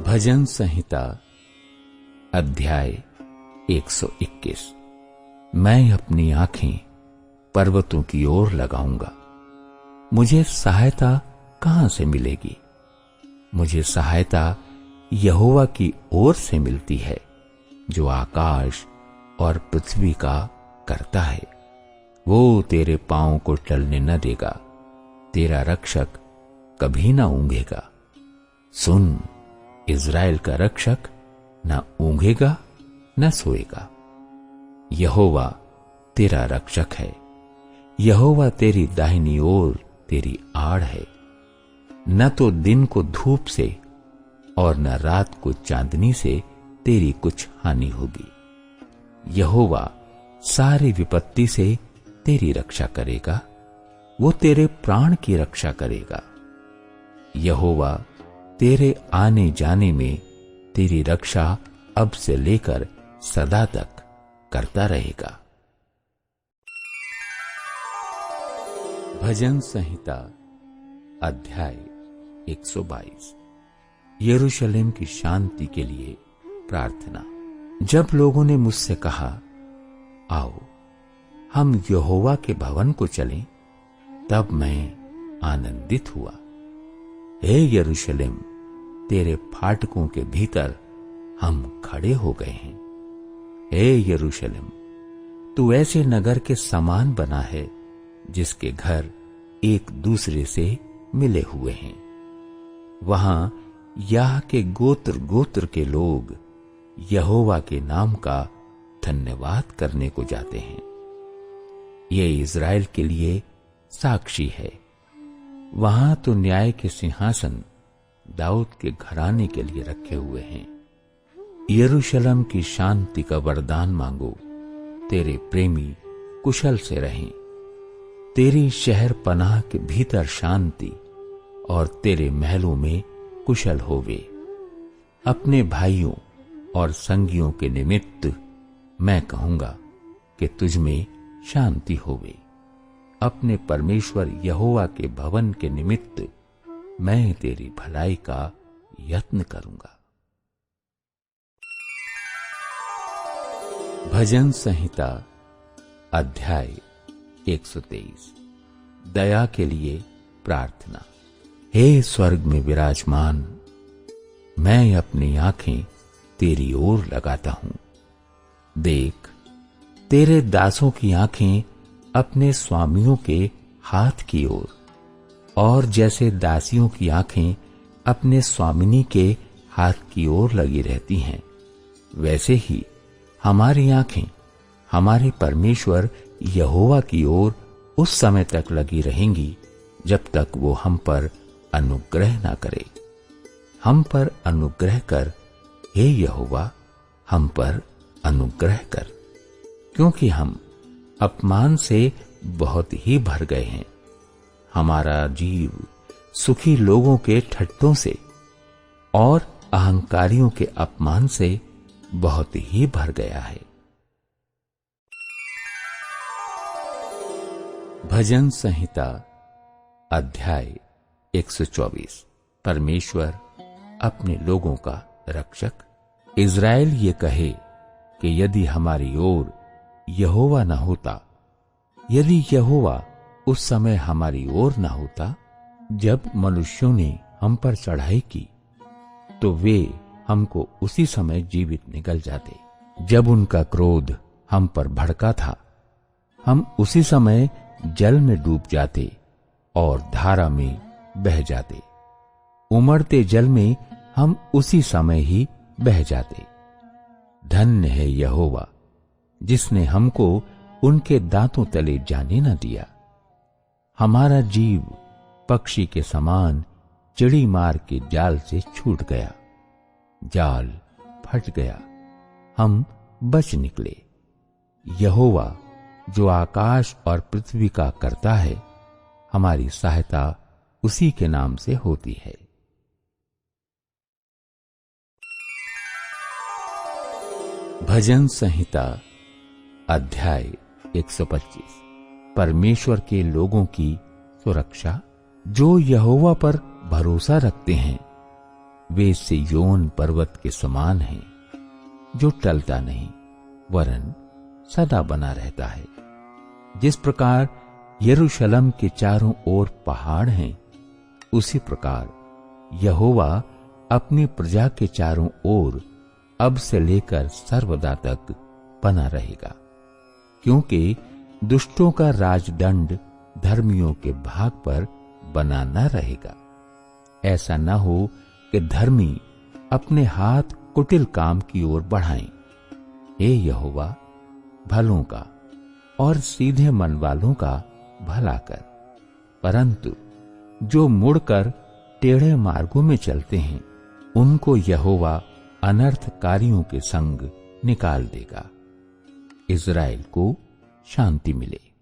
भजन संहिता अध्याय 121। मैं अपनी आंखें पर्वतों की ओर लगाऊंगा। मुझे सहायता कहां से मिलेगी? मुझे सहायता यहोवा की ओर से मिलती है, जो आकाश और पृथ्वी का करता है। वो तेरे पांव को टलने न देगा, तेरा रक्षक कभी न ऊंघेगा। सुन, इज़राइल का रक्षक न ऊंघेगा न सोएगा। यहोवा तेरा रक्षक है, यहोवा तेरी दाहिनी ओर तेरी आड़ है। न तो दिन को धूप से और न रात को चांदनी से तेरी कुछ हानि होगी। यहोवा सारी विपत्ति से तेरी रक्षा करेगा, वो तेरे प्राण की रक्षा करेगा। यहोवा तेरे आने जाने में तेरी रक्षा अब से लेकर सदा तक करता रहेगा। भजन संहिता अध्याय 122। यरूशलेम की शांति के लिए प्रार्थना। जब लोगों ने मुझसे कहा, आओ हम यहोवा के भवन को चलें, तब मैं आनंदित हुआ। हे यरूशलेम, तेरे फाटकों के भीतर हम खड़े हो गए हैं। हे यरूशलेम, तू ऐसे नगर के समान बना है, जिसके घर एक दूसरे से मिले हुए हैं। वहां याह के गोत्र गोत्र के लोग यहोवा के नाम का धन्यवाद करने को जाते हैं। ये इज़राइल के लिए साक्षी है। वहां तो न्याय के सिंहासन दाऊद के घराने के लिए रखे हुए हैं। यरूशलेम की शांति का वरदान मांगो, तेरे प्रेमी कुशल से रहें। तेरी शहर पनाह के भीतर शांति और तेरे महलों में कुशल होवे। अपने भाइयों और संगियों के निमित्त मैं कहूंगा कि तुझ में शांति होवे। अपने परमेश्वर यहोवा के भवन के निमित्त मैं तेरी भलाई का यत्न करूंगा। भजन संहिता अध्याय 123। दया के लिए प्रार्थना। हे स्वर्ग में विराजमान, मैं अपनी आंखें तेरी ओर लगाता हूं। देख, तेरे दासों की आंखें अपने स्वामियों के हाथ की ओर, और जैसे दासियों की आंखें अपने स्वामिनी के हाथ की ओर लगी रहती हैं, वैसे ही हमारी आंखें हमारे परमेश्वर यहोवा की ओर उस समय तक लगी रहेंगी जब तक वो हम पर अनुग्रह ना करे। हम पर अनुग्रह कर, हे यहोवा, हम पर अनुग्रह कर, क्योंकि हम अपमान से बहुत ही भर गए हैं। हमारा जीव सुखी लोगों के ठट्ठों से और अहंकारियों के अपमान से बहुत ही भर गया है। भजन संहिता अध्याय 124। परमेश्वर अपने लोगों का रक्षक। इज़राइल ये कहे कि यदि हमारी ओर यहोवा न होता, यदि यहोवा उस समय हमारी ओर न होता, जब मनुष्यों ने हम पर चढ़ाई की, तो वे हमको उसी समय जीवित निगल जाते। जब उनका क्रोध हम पर भड़का था, हम उसी समय जल में डूब जाते और धारा में बह जाते। उमड़ते जल में हम उसी समय ही बह जाते। धन्य है यहोवा, जिसने हमको उनके दांतों तले जाने न दिया। हमारा जीव पक्षी के समान चिड़ी मार के जाल से छूट गया। जाल फट गया, हम बच निकले। यहोवा जो आकाश और पृथ्वी का करता है, हमारी सहायता उसी के नाम से होती है। भजन संहिता अध्याय 125। परमेश्वर के लोगों की सुरक्षा। जो यहोवा पर भरोसा रखते हैं, वे सिय्योन पर्वत के समान हैं, जो टलता नहीं वरन सदा बना रहता है। जिस प्रकार यरूशलेम के चारों ओर पहाड़ हैं, उसी प्रकार यहोवा अपनी प्रजा के चारों ओर अब से लेकर सर्वदा तक बना रहेगा, क्योंकि दुष्टों का राजदंड धर्मियों के भाग पर बना न रहेगा। ऐसा न हो कि धर्मी अपने हाथ कुटिल काम की ओर बढ़ाएं। हे यहोवा, भलों का और सीधे मन वालों का भला कर, परंतु जो मुड़कर टेढ़े मार्गों में चलते हैं, उनको यहोवा अनर्थकारियों के संग निकाल देगा। इज़राइल को शांति मिले।